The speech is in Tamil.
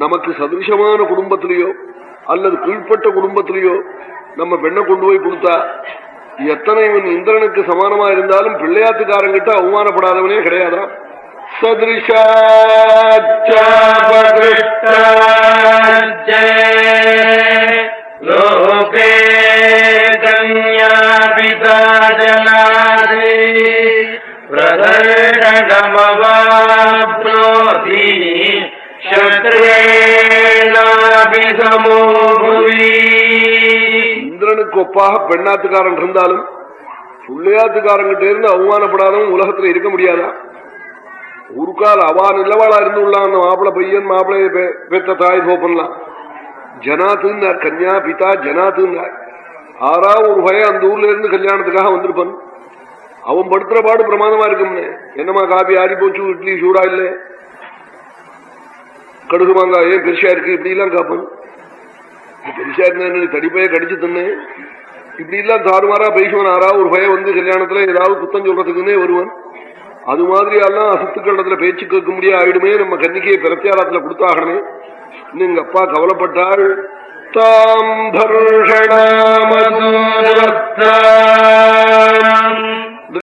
நமக்கு சதிருஷமான குடும்பத்திலேயோ அல்லது கீழ்பட்ட குடும்பத்திலேயோ நம்ம பெண்ணை கொண்டு போய் கொடுத்தா எத்தனை இவன் இந்திரனுக்கு சமானமா இருந்தாலும் பிள்ளையாத்துக்காரங்கிட்ட அவமானப்படாதவனே கிடையாதான். லோகே கன்யாபிதா ஜனாதி பிரதர்ஷனமவாப்னோதி க்ஷத்ரேணாபி சமோ புவி. இந்திரனுக்கு ஒப்பாக பெண்ணாத்துக்காரன் இருந்தாலும் பிள்ளையாத்துக்காரங்கிட்ட இருந்து அவமானப்படாதவன் உலகத்துல இருக்க முடியாதா? ஒரு கால் அவான் இல்லவாளா இருந்து உள்ளான் மாப்பிள பையன் மாப்பிளைய பெற்ற தாய் போப்பன்லாம் ஜனாத்துன்னார். கன்யா பிதா ஜனாத்துன்னார். ஆறா ஒரு பையன் அந்த ஊர்ல இருந்து கல்யாணத்துக்காக வந்திருப்பான். அவன் படுத்துற பாடு பிரமாதமா இருக்கும்னு. என்னமா காபி ஆறி போச்சு, இட்லி சூடா இல்ல, கடுகு மாங்காய் ஏன் பெருசா இருக்கு, இப்படி எல்லாம் காப்பன். பெருசா இருந்த தடிப்பைய கடிச்சு தின்னு இப்படி எல்லாம் தாறுமாறா பேசுவன். ஆறா ஒரு பையன் வந்து கல்யாணத்துல ஏதாவது குத்தம் சொல்றதுக்குன்னே வருவன். அது மாதிரி எல்லாம் அசத்துக்களிடத்துல பேச்சு கேட்க முடியாது ஆயிடுமே. நம்ம கன்னிக்கையை பிரத்யாரத்துல கொடுத்தாகணுமே. எங்க அப்பா கவலைப்பட்டாள். தாம் தர்ஷணாமதுரஸ்தா